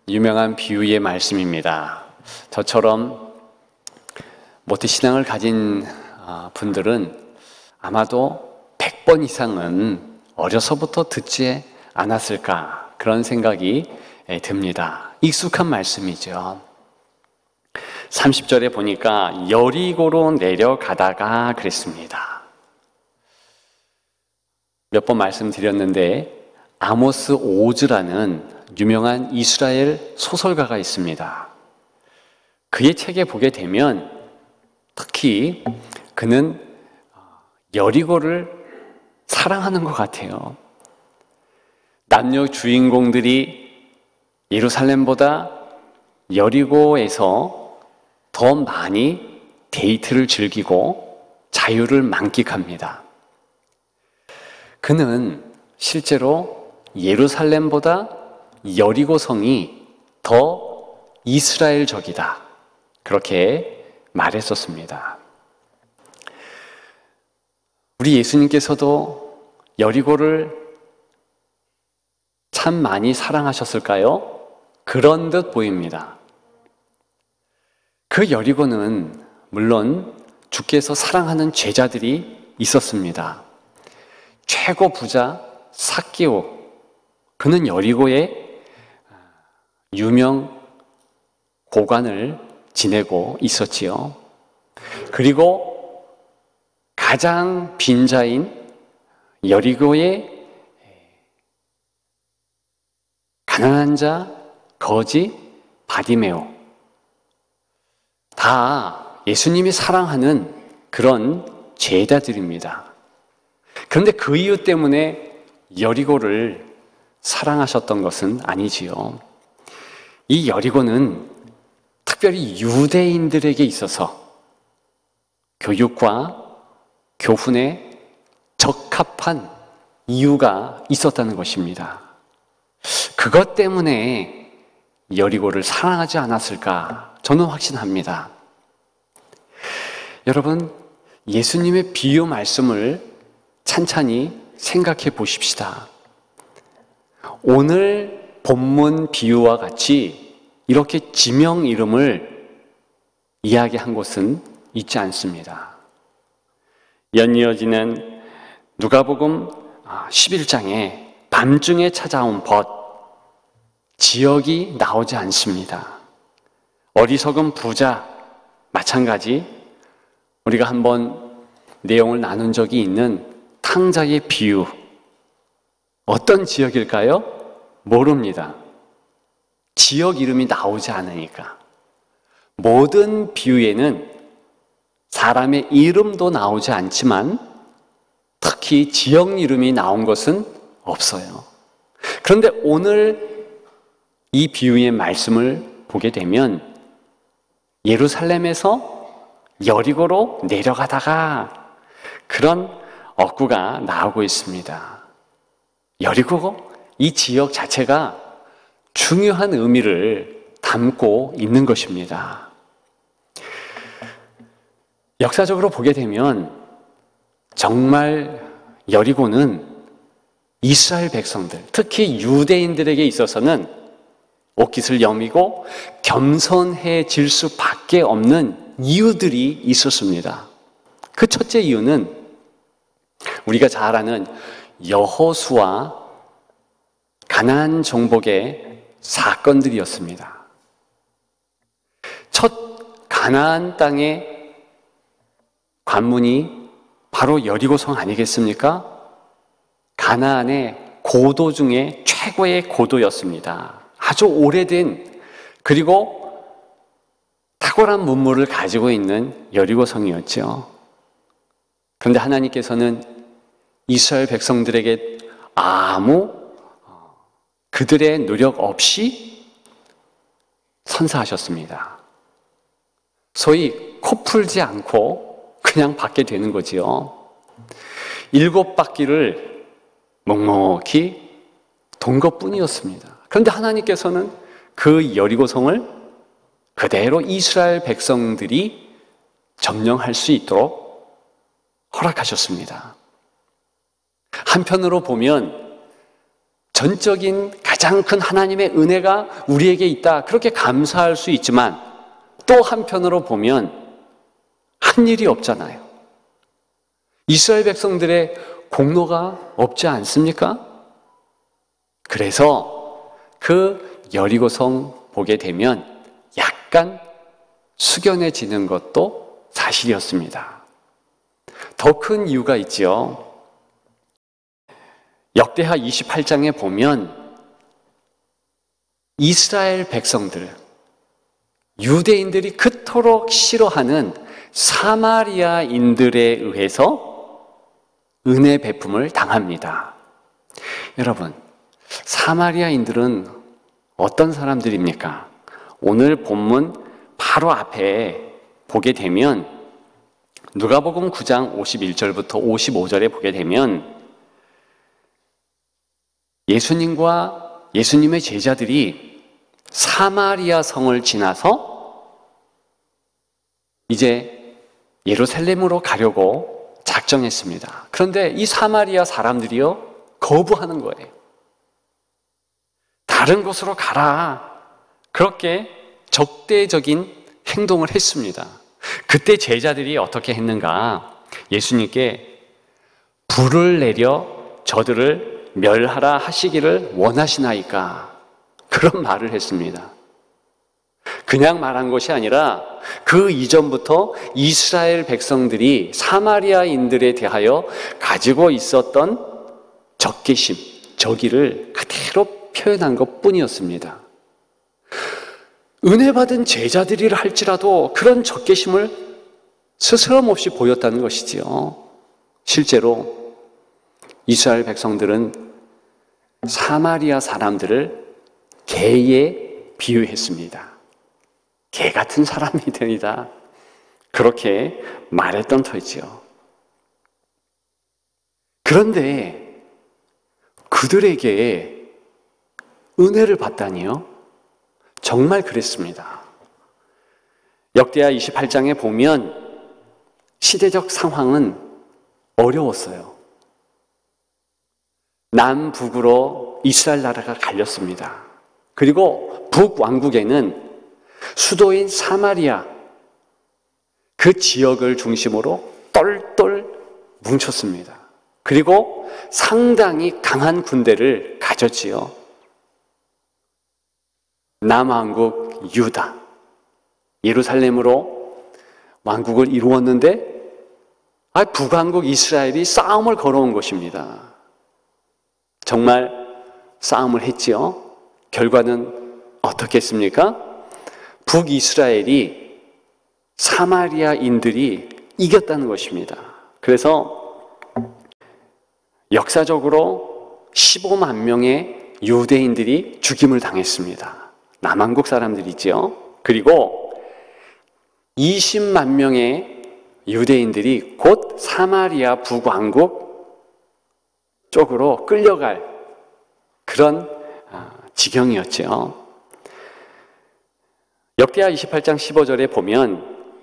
유명한 비유의 말씀입니다. 저처럼 모태신앙을 가진 분들은 아마도 100번 이상은 어려서부터 듣지 않았을까 그런 생각이 듭니다. 익숙한 말씀이죠. 30절에 보니까 여리고로 내려가다가 그랬습니다. 몇 번 말씀드렸는데 아모스 오즈라는 유명한 이스라엘 소설가가 있습니다. 그의 책에 보게 되면 특히 그는 여리고를 사랑하는 것 같아요. 남녀 주인공들이 예루살렘보다 여리고에서 더 많이 데이트를 즐기고 자유를 만끽합니다. 그는 실제로 예루살렘보다 여리고 성이 더 이스라엘적이다, 그렇게 말했었습니다. 우리 예수님께서도 여리고를 참 많이 사랑하셨을까요? 그런 듯 보입니다. 그 여리고는 물론 주께서 사랑하는 제자들이 있었습니다. 최고 부자 삭개오, 그는 여리고의 유명 고관을 지내고 있었지요. 그리고 가장 빈자인 여리고의 가난한 자 거지 바디메오, 다 예수님이 사랑하는 그런 제자들입니다. 그런데 그 이유 때문에 여리고를 사랑하셨던 것은 아니지요. 이 여리고는 특별히 유대인들에게 있어서 교육과 교훈에 적합한 이유가 있었다는 것입니다. 그것 때문에 여리고를 사랑하지 않았을까 저는 확신합니다. 여러분, 예수님의 비유 말씀을 찬찬히 생각해 보십시다. 오늘 본문 비유와 같이 이렇게 지명 이름을 이야기한 곳은 있지 않습니다. 연이어지는 누가복음 11장에 밤중에 찾아온 벗, 지역이 나오지 않습니다. 어리석은 부자, 마찬가지 우리가 한번 내용을 나눈 적이 있는 탕자의 비유, 어떤 지역일까요? 모릅니다. 지역 이름이 나오지 않으니까. 모든 비유에는 사람의 이름도 나오지 않지만 특히 지역 이름이 나온 것은 없어요. 그런데 오늘 이 비유의 말씀을 보게 되면 예루살렘에서 여리고로 내려가다가 그런 어구가 나오고 있습니다. 여리고, 이 지역 자체가 중요한 의미를 담고 있는 것입니다. 역사적으로 보게 되면 정말 여리고는 이스라엘 백성들, 특히 유대인들에게 있어서는 옷깃을 여미고 겸손해질 수밖에 없는 이유들이 있었습니다. 그 첫째 이유는 우리가 잘 아는 여호수아 가나안 정복의 사건들이었습니다. 첫 가나안 땅의 관문이 바로 여리고성 아니겠습니까? 가나안의 고도 중에 최고의 고도였습니다. 아주 오래된, 그리고 탁월한 문물을 가지고 있는 여리고성이었죠. 그런데 하나님께서는 이스라엘 백성들에게 아무 그들의 노력 없이 선사하셨습니다. 소위 코 풀지 않고 그냥 받게 되는 거지요. 7바퀴를 묵묵히 돈 것뿐이었습니다. 그런데 하나님께서는 그 여리고성을 그대로 이스라엘 백성들이 점령할 수 있도록 허락하셨습니다. 한편으로 보면 전적인 가장 큰 하나님의 은혜가 우리에게 있다, 그렇게 감사할 수 있지만 또 한편으로 보면 한 일이 없잖아요. 이스라엘 백성들의 공로가 없지 않습니까? 그래서 그 여리고성 보게 되면 약간 숙연해지는 것도 사실이었습니다. 더 큰 이유가 있지요. 역대하 28장에 보면 이스라엘 백성들, 유대인들이 그토록 싫어하는 사마리아인들에 의해서 은혜 베품을 당합니다. 여러분, 사마리아인들은 어떤 사람들입니까? 오늘 본문 바로 앞에 보게 되면 누가복음 9장 51절부터 55절에 보게 되면 예수님과 예수님의 제자들이 사마리아 성을 지나서 이제 예루살렘으로 가려고 작정했습니다. 그런데 이 사마리아 사람들이요, 거부하는 거예요. 다른 곳으로 가라. 그렇게 적대적인 행동을 했습니다. 그때 제자들이 어떻게 했는가? 예수님께 불을 내려 저들을 멸하라 하시기를 원하시나이까? 그런 말을 했습니다. 그냥 말한 것이 아니라 그 이전부터 이스라엘 백성들이 사마리아인들에 대하여 가지고 있었던 적개심, 적의를 그대로 표현한 것뿐이었습니다. 은혜 받은 제자들이라 할지라도 그런 적개심을 스스럼없이 보였다는 것이지요. 실제로 이스라엘 백성들은 사마리아 사람들을 개에 비유했습니다. 개 같은 사람이되이다, 그렇게 말했던 터이지요. 그런데 그들에게 은혜를 받다니요? 정말 그랬습니다. 역대하 28장에 보면 시대적 상황은 어려웠어요. 남북으로 이스라엘 나라가 갈렸습니다. 그리고 북왕국에는 수도인 사마리아, 그 지역을 중심으로 똘똘 뭉쳤습니다. 그리고 상당히 강한 군대를 가졌지요. 남왕국 유다, 예루살렘으로 왕국을 이루었는데 북왕국 이스라엘이 싸움을 걸어온 것입니다. 정말 싸움을 했지요. 결과는 어떻겠습니까? 북이스라엘이 사마리아인들이 이겼다는 것입니다. 그래서 역사적으로 15만 명의 유대인들이 죽임을 당했습니다. 남한국 사람들이죠. 그리고 20만 명의 유대인들이 곧 사마리아 북왕국 쪽으로 끌려갈 그런 지경이었죠. 역대하 28장 15절에 보면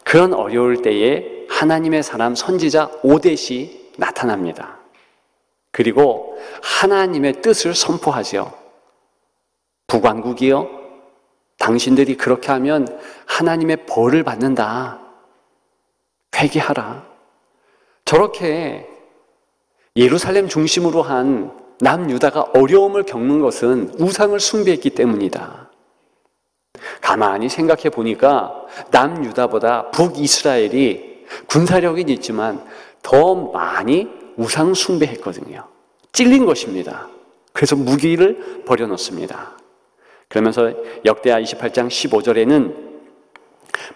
그런 어려울 때에 하나님의 사람 선지자 오뎃이 나타납니다. 그리고 하나님의 뜻을 선포하죠. 북왕국이요, 당신들이 그렇게 하면 하나님의 벌을 받는다. 회개하라. 저렇게 예루살렘 중심으로 한 남유다가 어려움을 겪는 것은 우상을 숭배했기 때문이다. 가만히 생각해 보니까 남유다보다 북이스라엘이 군사력은 있지만 더 많이 우상 숭배했거든요. 찔린 것입니다. 그래서 무기를 버려놓습니다. 그러면서 역대하 28장 15절에는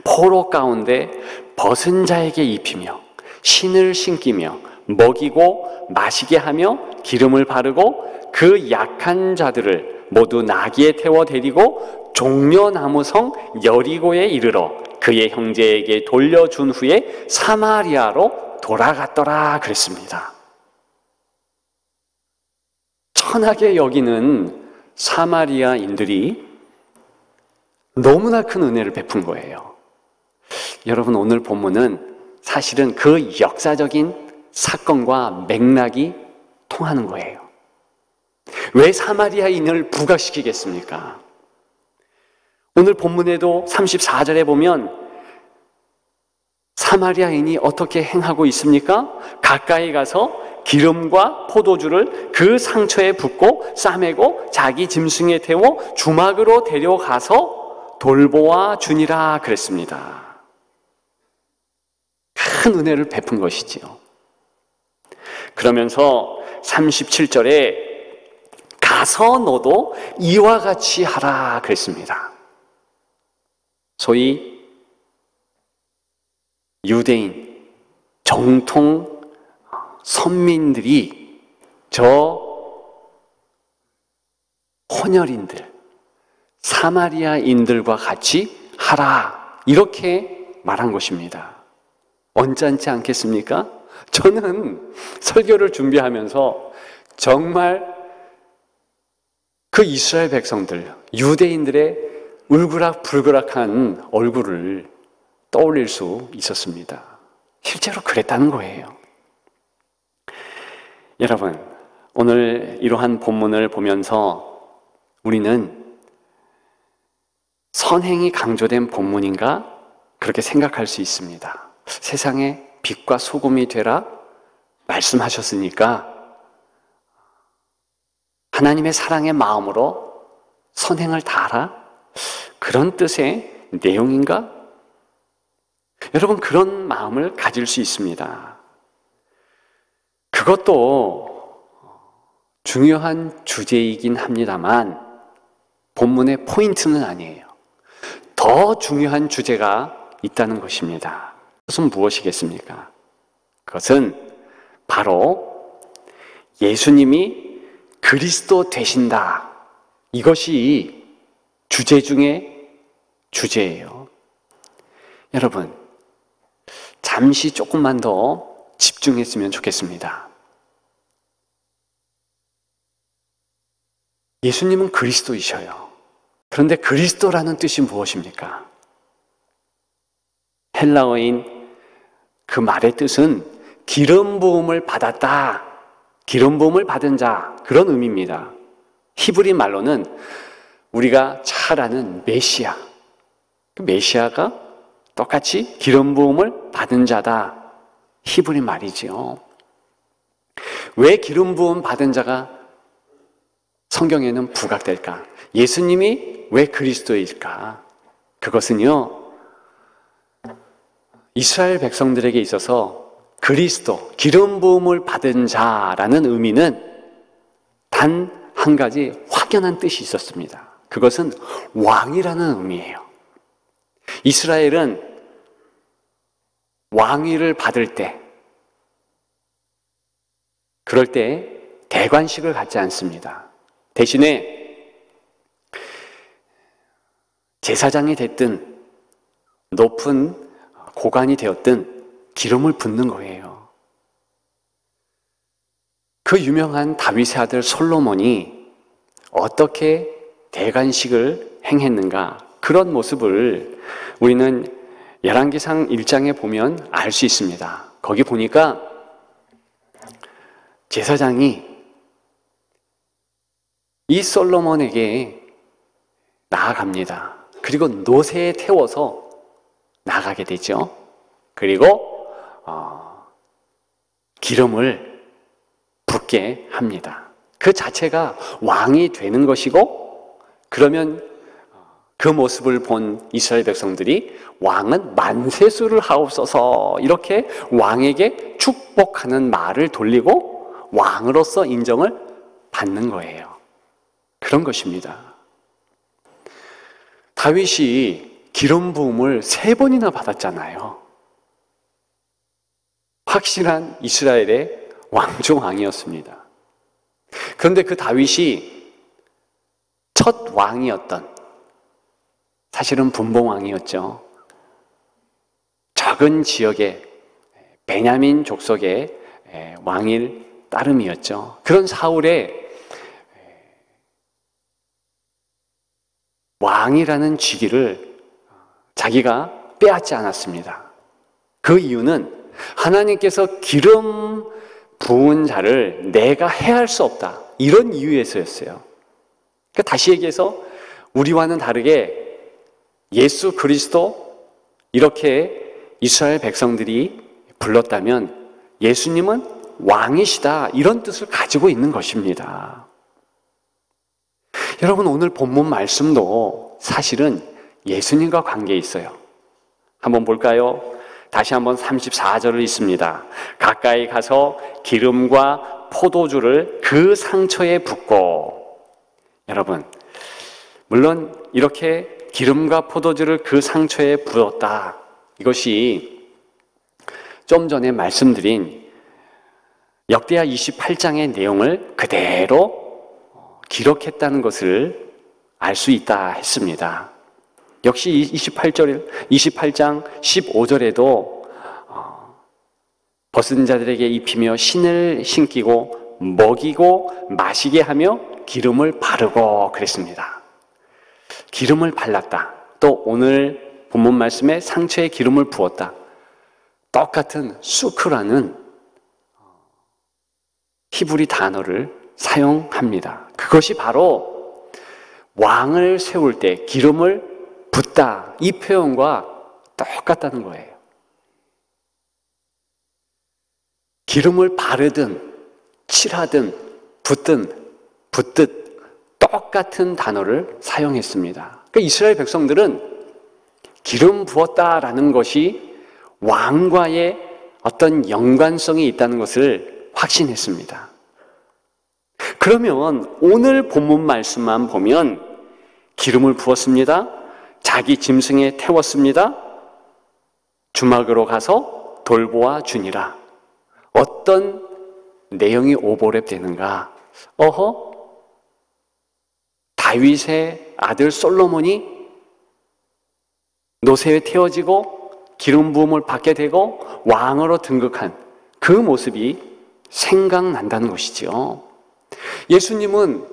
포로 가운데 벗은 자에게 입히며 신을 신기며 먹이고 마시게 하며 기름을 바르고 그 약한 자들을 모두 나귀에 태워 데리고 종려나무성 여리고에 이르러 그의 형제에게 돌려준 후에 사마리아로 돌아갔더라 그랬습니다. 천하게 여기는 사마리아인들이 너무나 큰 은혜를 베푼 거예요. 여러분, 오늘 본문은 사실은 그 역사적인 사건과 맥락이 통하는 거예요. 왜 사마리아인을 부각시키겠습니까? 오늘 본문에도 34절에 보면 사마리아인이 어떻게 행하고 있습니까? 가까이 가서 기름과 포도주를 그 상처에 붓고 싸매고 자기 짐승에 태워 주막으로 데려가서 돌보아 주니라 그랬습니다. 큰 은혜를 베푼 것이지요. 그러면서 37절에 가서 너도 이와 같이 하라 그랬습니다. 소위 유대인 정통 선민들이 저 혼혈인들, 사마리아인들과 같이 하라 이렇게 말한 것입니다. 언짢지 않겠습니까? 저는 설교를 준비하면서 정말 그 이스라엘 백성들, 유대인들의 울그락불그락한 얼굴을 떠올릴 수 있었습니다. 실제로 그랬다는 거예요. 여러분, 오늘 이러한 본문을 보면서 우리는 선행이 강조된 본문인가? 그렇게 생각할 수 있습니다. 세상에 빛과 소금이 되라 말씀하셨으니까 하나님의 사랑의 마음으로 선행을 다하라? 그런 뜻의 내용인가? 여러분, 그런 마음을 가질 수 있습니다. 그것도 중요한 주제이긴 합니다만 본문의 포인트는 아니에요. 더 중요한 주제가 있다는 것입니다. 그것은 무엇이겠습니까? 그것은 바로 예수님이 그리스도 되신다. 이것이 주제 중에 주제예요. 여러분, 잠시 조금만 더 집중했으면 좋겠습니다. 예수님은 그리스도이셔요. 그런데 그리스도라는 뜻이 무엇입니까? 헬라어인 그 말의 뜻은 기름 부음을 받았다, 기름 부음을 받은 자, 그런 의미입니다. 히브리 말로는 우리가 잘 아는 메시아, 그 메시아가 똑같이 기름 부음을 받은 자다, 히브리 말이지요. 왜 기름 부음 받은 자가 성경에는 부각될까? 예수님이 왜 그리스도일까? 그것은요, 이스라엘 백성들에게 있어서 그리스도, 기름 부음을 받은 자라는 의미는 단 한 가지 확연한 뜻이 있었습니다. 그것은 왕이라는 의미예요. 이스라엘은 왕위를 받을 때, 그럴 때 대관식을 갖지 않습니다. 대신에 제사장이 됐든 높은 고관이 되었든 기름을 붓는 거예요. 그 유명한 다윗의 아들 솔로몬이 어떻게 대관식을 행했는가, 그런 모습을 우리는 열왕기상 1장에 보면 알 수 있습니다. 거기 보니까 제사장이 이 솔로몬에게 나아갑니다. 그리고 노새에 태워서 나가게 되죠. 그리고 기름을 붓게 합니다. 그 자체가 왕이 되는 것이고, 그러면 그 모습을 본 이스라엘 백성들이 왕은 만세수를 하옵소서 이렇게 왕에게 축복하는 말을 돌리고 왕으로서 인정을 받는 거예요. 그런 것입니다. 다윗이 기름 부음을 3번이나 받았잖아요. 확실한 이스라엘의 왕중왕이었습니다. 그런데 그 다윗이 첫 왕이었던, 사실은 분봉왕이었죠. 적은 지역의 베냐민 족속의 왕일 따름이었죠. 그런 사울의 왕이라는 직위를 자기가 빼앗지 않았습니다. 그 이유는 하나님께서 기름 부은 자를 내가 해할 수 없다, 이런 이유에서였어요. 그러니까 다시 얘기해서 우리와는 다르게 예수 그리스도 이렇게 이스라엘 백성들이 불렀다면 예수님은 왕이시다, 이런 뜻을 가지고 있는 것입니다. 여러분, 오늘 본문 말씀도 사실은 예수님과 관계에 있어요. 한번 볼까요? 다시 한번 34절을 읽습니다. 가까이 가서 기름과 포도주를 그 상처에 붓고. 여러분, 물론 이렇게 기름과 포도주를 그 상처에 부었다, 이것이 좀 전에 말씀드린 역대하 28장의 내용을 그대로 기록했다는 것을 알 수 있다 했습니다. 역시 28장 15절에도 벗은 자들에게 입히며 신을 신기고 먹이고 마시게 하며 기름을 바르고 그랬습니다. 기름을 발랐다. 또 오늘 본문 말씀에 상처에 기름을 부었다. 똑같은 수크라는 히브리 단어를 사용합니다. 그것이 바로 왕을 세울 때 기름을 붓다, 이 표현과 똑같다는 거예요. 기름을 바르든 칠하든 붓듯 똑같은 단어를 사용했습니다. 그러니까 이스라엘 백성들은 기름 부었다라는 것이 왕과의 어떤 연관성이 있다는 것을 확신했습니다. 그러면 오늘 본문 말씀만 보면 기름을 부었습니다. 자기 짐승에 태웠습니다. 주막으로 가서 돌보아 주니라. 어떤 내용이 오버랩 되는가? 다윗의 아들 솔로몬이 노새에 태워지고 기름 부음을 받게 되고 왕으로 등극한 그 모습이 생각난다는 것이죠. 예수님은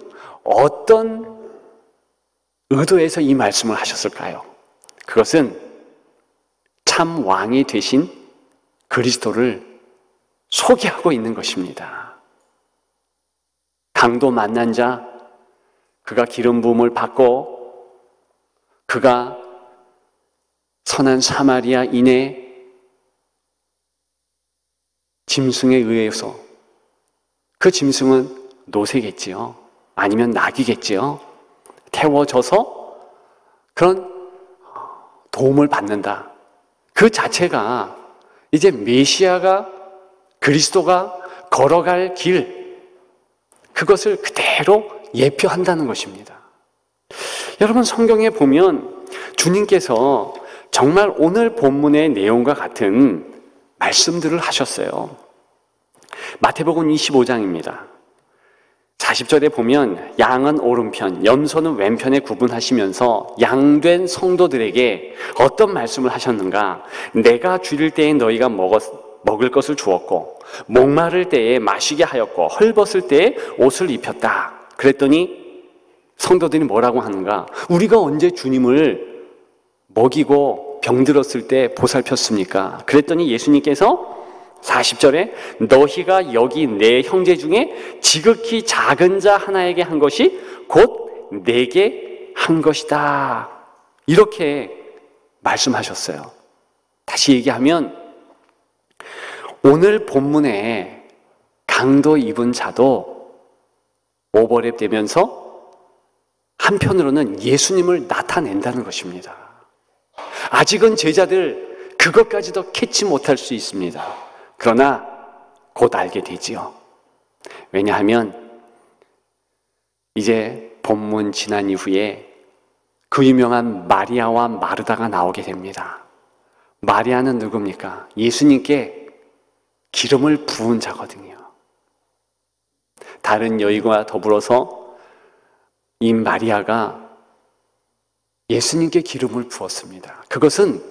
어떤 의도에서 이 말씀을 하셨을까요? 그것은 참 왕이 되신 그리스도를 소개하고 있는 것입니다. 강도 만난 자, 그가 기름 부음을 받고 그가 선한 사마리아인의 짐승에 의해서, 그 짐승은 노새겠지요. 아니면 낙이겠지요. 태워져서 그런 도움을 받는다. 그 자체가 이제 메시아가, 그리스도가 걸어갈 길, 그것을 그대로 예표한다는 것입니다. 여러분, 성경에 보면 주님께서 정말 오늘 본문의 내용과 같은 말씀들을 하셨어요. 마태복음 25장입니다. 40절에 보면 양은 오른편, 염소는 왼편에 구분하시면서 양된 성도들에게 어떤 말씀을 하셨는가? 내가 줄일 때에 너희가 먹을 것을 주었고 목마를 때에 마시게 하였고 헐벗을 때에 옷을 입혔다. 그랬더니 성도들이 뭐라고 하는가? 우리가 언제 주님을 먹이고 병들었을 때 보살폈습니까? 그랬더니 예수님께서 40절에 너희가 여기 내 형제 중에 지극히 작은 자 하나에게 한 것이 곧 내게 한 것이다, 이렇게 말씀하셨어요. 다시 얘기하면 오늘 본문에 강도 입은 자도 오버랩 되면서 한편으로는 예수님을 나타낸다는 것입니다. 아직은 제자들 그것까지도 캐치 못할 수 있습니다. 그러나 곧 알게 되지요. 왜냐하면 이제 본문 지난 이후에 그 유명한 마리아와 마르다가 나오게 됩니다. 마리아는 누굽니까? 예수님께 기름을 부은 자거든요. 다른 여인과 더불어서 이 마리아가 예수님께 기름을 부었습니다. 그것은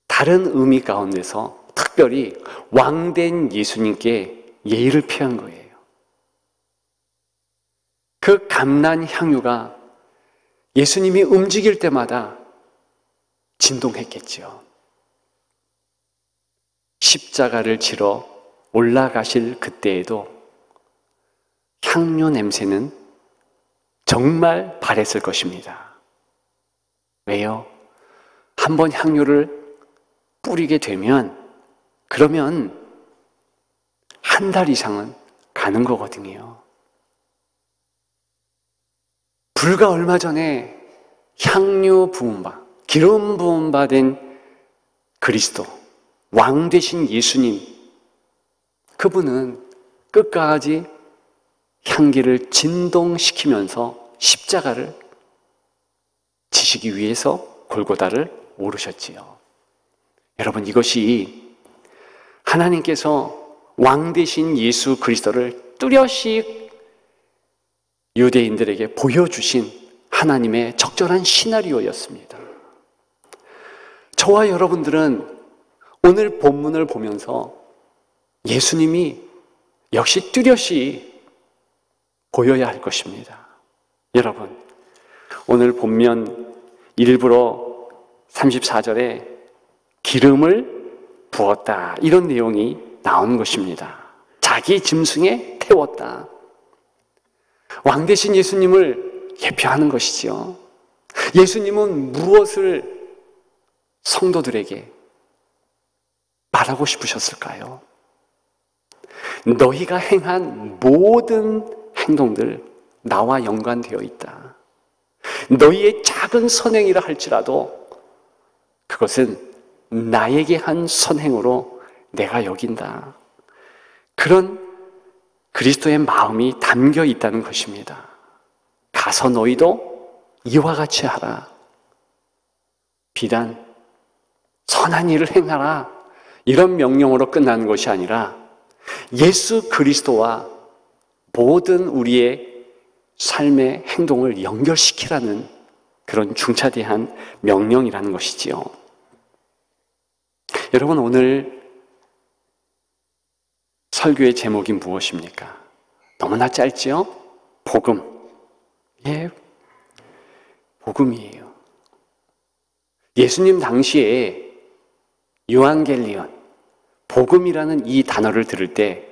다른 의미 가운데서 특별히 왕된 예수님께 예의를 표한 거예요. 그 감난 향유가 예수님이 움직일 때마다 진동했겠지요. 십자가를 지러 올라가실 그때에도 향료 냄새는 정말 바랬을 것입니다. 왜요? 한번 향료를 뿌리게 되면 그러면 한 달 이상은 가는 거거든요. 불과 얼마 전에 향료 부음바, 기름 부음바 된 그리스도, 왕 되신 예수님, 그분은 끝까지 향기를 진동시키면서 십자가를 지시기 위해서 골고다를 오르셨지요. 여러분, 이것이 하나님께서 왕 되신 예수 그리스도를 뚜렷이 유대인들에게 보여주신 하나님의 적절한 시나리오였습니다. 저와 여러분들은 오늘 본문을 보면서 예수님이 역시 뚜렷이 보여야 할 것입니다. 여러분, 오늘 본면 일부러 34절에 기름을 부었다, 이런 내용이 나온 것입니다. 자기 짐승에 태웠다. 왕 되신 예수님을 예표하는 것이지요. 예수님은 무엇을 성도들에게 말하고 싶으셨을까요? 너희가 행한 모든 행동들 나와 연관되어 있다. 너희의 작은 선행이라 할지라도 그것은 나에게 한 선행으로 내가 여긴다. 그런 그리스도의 마음이 담겨 있다는 것입니다. 가서 너희도 이와 같이 하라. 비단 선한 일을 행하라, 이런 명령으로 끝나는 것이 아니라 예수 그리스도와 모든 우리의 삶의 행동을 연결시키라는 그런 중차대한 명령이라는 것이지요. 여러분, 오늘 설교의 제목이 무엇입니까? 너무나 짧지요? 복음. 예, 복음이에요. 예수님 당시에 유앙겔리온, 복음이라는 이 단어를 들을 때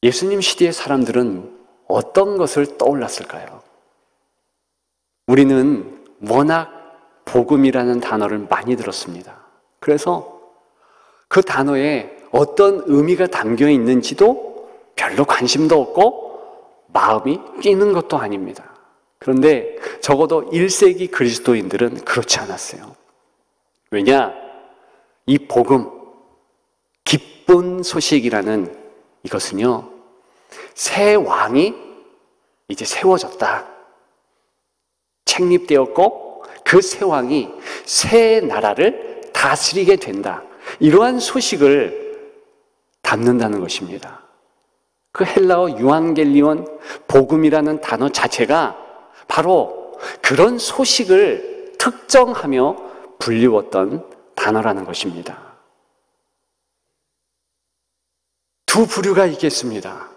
예수님 시대의 사람들은 어떤 것을 떠올랐을까요? 우리는 워낙 복음이라는 단어를 많이 들었습니다. 그래서 그 단어에 어떤 의미가 담겨 있는지도 별로 관심도 없고 마음이 뛰는 것도 아닙니다. 그런데 적어도 1세기 그리스도인들은 그렇지 않았어요. 왜냐? 이 복음, 기쁜 소식이라는 이것은요, 새 왕이 이제 세워졌다, 책립되었고 그 새 왕이 새 나라를 다스리게 된다, 이러한 소식을 담는다는 것입니다. 그 헬라어 유앙겔리온, 복음이라는 단어 자체가 바로 그런 소식을 특정하며 불리웠던 단어라는 것입니다. 두 부류가 있겠습니다.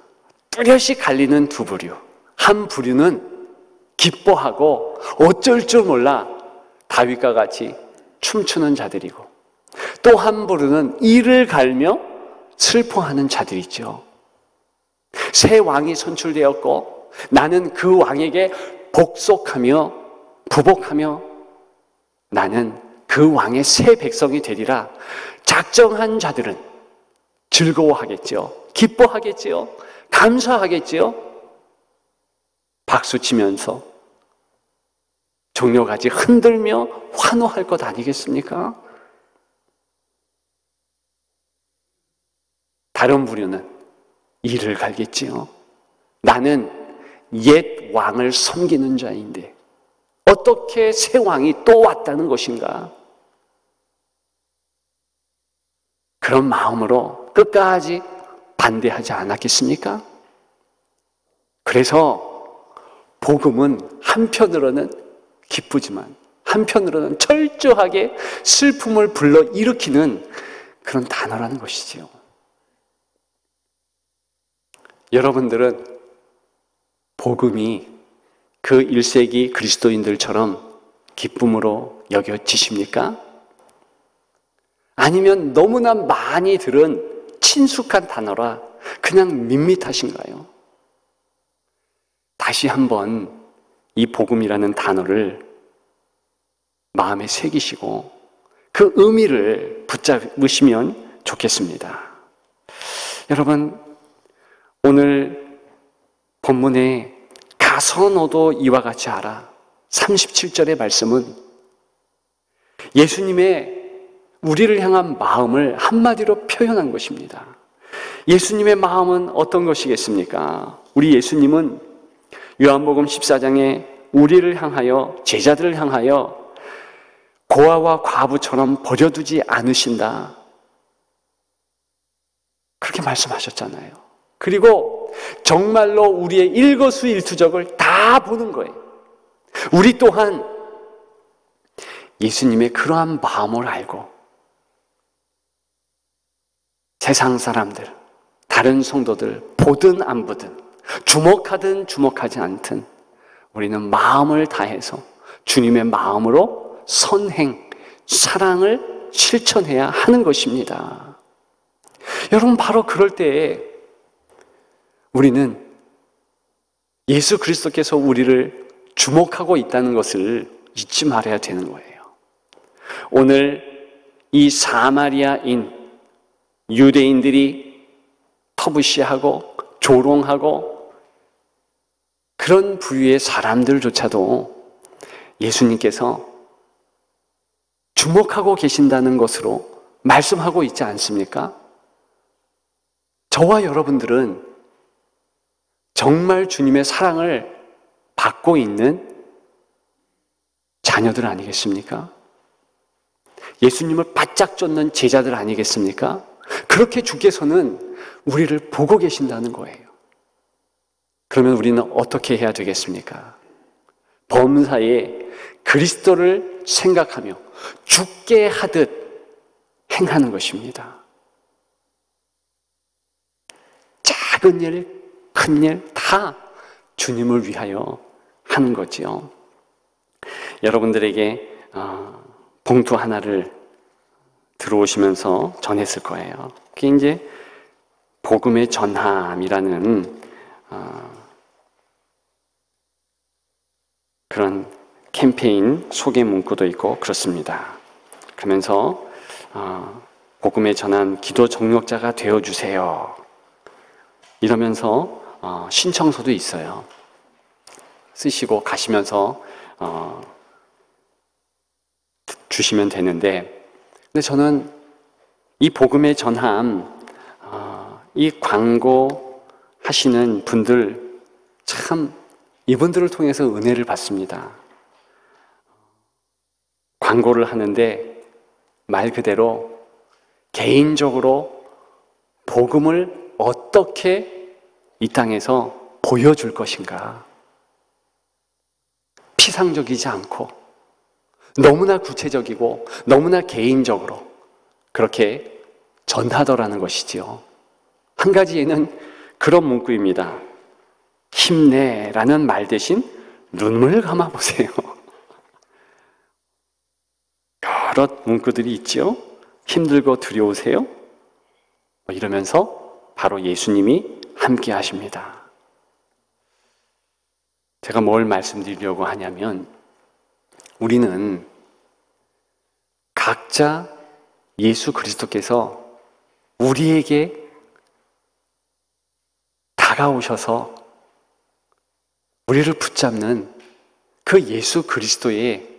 뚜렷이 갈리는 두 부류. 한 부류는 기뻐하고 어쩔 줄 몰라 다윗과 같이 춤추는 자들이고, 또 한 부류는 이를 갈며 슬퍼하는 자들이죠. 새 왕이 선출되었고 나는 그 왕에게 복속하며 부복하며 나는 그 왕의 새 백성이 되리라 작정한 자들은 즐거워하겠지요. 기뻐하겠지요. 감사하겠지요. 박수치면서 종려가지 흔들며 환호할 것 아니겠습니까? 다른 부류는 이를 갈겠지요. 나는 옛 왕을 섬기는 자인데 어떻게 새 왕이 또 왔다는 것인가? 그런 마음으로 끝까지 반대하지 않았겠습니까? 그래서 복음은 한편으로는 기쁘지만 한편으로는 철저하게 슬픔을 불러일으키는 그런 단어라는 것이지요. 여러분들은 복음이 그 1세기 그리스도인들처럼 기쁨으로 여겨지십니까? 아니면 너무나 많이 들은 친숙한 단어라 그냥 밋밋하신가요? 다시 한번 이 복음이라는 단어를 마음에 새기시고 그 의미를 붙잡으시면 좋겠습니다. 여러분, 오늘 본문에 가서 너도 이와 같이 하라 37절의 말씀은 예수님의 우리를 향한 마음을 한마디로 표현한 것입니다. 예수님의 마음은 어떤 것이겠습니까? 우리 예수님은 요한복음 14장에 우리를 향하여, 제자들을 향하여 고아와 과부처럼 버려두지 않으신다, 그렇게 말씀하셨잖아요. 그리고 정말로 우리의 일거수일투족을 다 보는 거예요. 우리 또한 예수님의 그러한 마음을 알고 세상 사람들, 다른 성도들 보든 안 보든, 주목하든 주목하지 않든 우리는 마음을 다해서 주님의 마음으로 선행, 사랑을 실천해야 하는 것입니다. 여러분, 바로 그럴 때에 우리는 예수 그리스도께서 우리를 주목하고 있다는 것을 잊지 말아야 되는 거예요. 오늘 이 사마리아인 유대인들이 터부시하고 조롱하고 그런 부류의 사람들조차도 예수님께서 주목하고 계신다는 것으로 말씀하고 있지 않습니까? 저와 여러분들은 정말 주님의 사랑을 받고 있는 자녀들 아니겠습니까? 예수님을 바짝 쫓는 제자들 아니겠습니까? 그렇게 주께서는 우리를 보고 계신다는 거예요. 그러면 우리는 어떻게 해야 되겠습니까? 범사에 그리스도를 생각하며 죽게 하듯 행하는 것입니다. 작은 일, 큰 일 다 주님을 위하여 하는 거지요. 여러분들에게 봉투 하나를 들어오시면서 전했을 거예요. 그게 이제 복음의 전함이라는 그런 캠페인 소개 문구도 있고 그렇습니다. 그러면서 복음의 전함 기도 정력자가 되어주세요, 이러면서 신청서도 있어요. 쓰시고 가시면서 주시면 되는데, 근데 저는 이 복음의 전함, 이 광고 하시는 분들 참 이분들을 통해서 은혜를 받습니다. 광고를 하는데 말 그대로 개인적으로 복음을 어떻게 이 땅에서 보여줄 것인가, 피상적이지 않고 너무나 구체적이고 너무나 개인적으로 그렇게 전하더라는 것이지요. 한 가지에는 그런 문구입니다. 힘내라는 말 대신 눈물 감아보세요. 여러 문구들이 있죠. 힘들고 두려우세요? 이러면서 바로 예수님이 함께 하십니다. 제가 뭘 말씀드리려고 하냐면, 우리는 각자 예수 그리스도께서 우리에게 다가오셔서 우리를 붙잡는 그 예수 그리스도의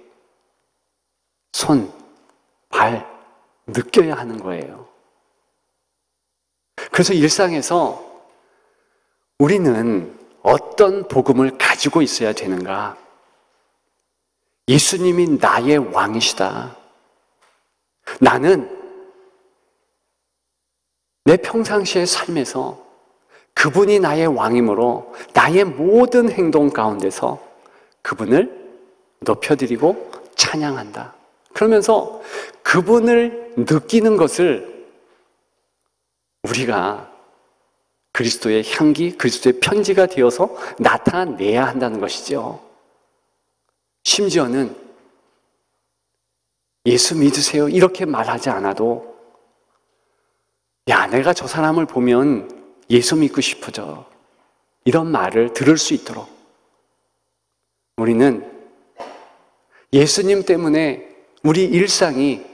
손, 발, 느껴야 하는 거예요. 그래서 일상에서 우리는 어떤 복음을 가지고 있어야 되는가? 예수님이 나의 왕이시다. 나는 내 평상시의 삶에서 그분이 나의 왕이므로 나의 모든 행동 가운데서 그분을 높여드리고 찬양한다. 그러면서 그분을 느끼는 것을 우리가 그리스도의 향기, 그리스도의 편지가 되어서 나타내야 한다는 것이죠. 심지어는 예수 믿으세요 이렇게 말하지 않아도, 야, 내가 저 사람을 보면 예수 믿고 싶어져. 이런 말을 들을 수 있도록 우리는 예수님 때문에 우리 일상이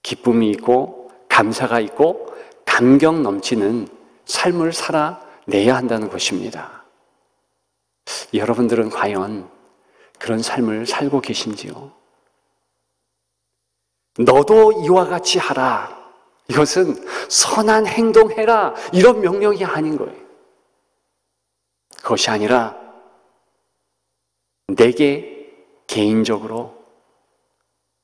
기쁨이 있고 감사가 있고 감격 넘치는 삶을 살아내야 한다는 것입니다. 여러분들은 과연 그런 삶을 살고 계신지요? 너도 이와 같이 하라. 이것은 선한 행동해라. 이런 명령이 아닌 거예요. 그것이 아니라 내게 개인적으로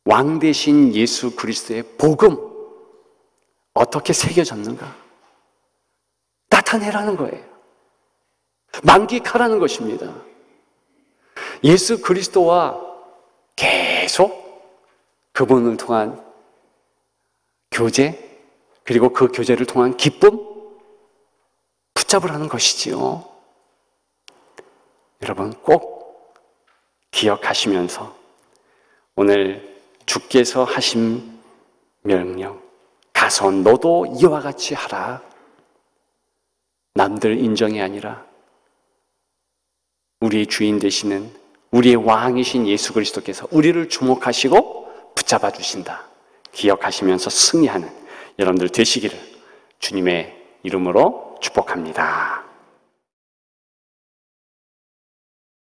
왕 대신 예수 그리스도의 복음 어떻게 새겨졌는가? 나타내라는 거예요. 만끽하라는 것입니다. 예수 그리스도와 계속 그분을 통한 교제, 그리고 그 교제를 통한 기쁨 붙잡으라는 것이지요. 여러분 꼭 기억하시면서 오늘 주께서 하신 명령, 가서 너도 이와 같이 하라. 남들 인정이 아니라 우리의 주인 되시는 우리의 왕이신 예수 그리스도께서 우리를 주목하시고 붙잡아 주신다. 기억하시면서 승리하는 여러분들 되시기를 주님의 이름으로 축복합니다.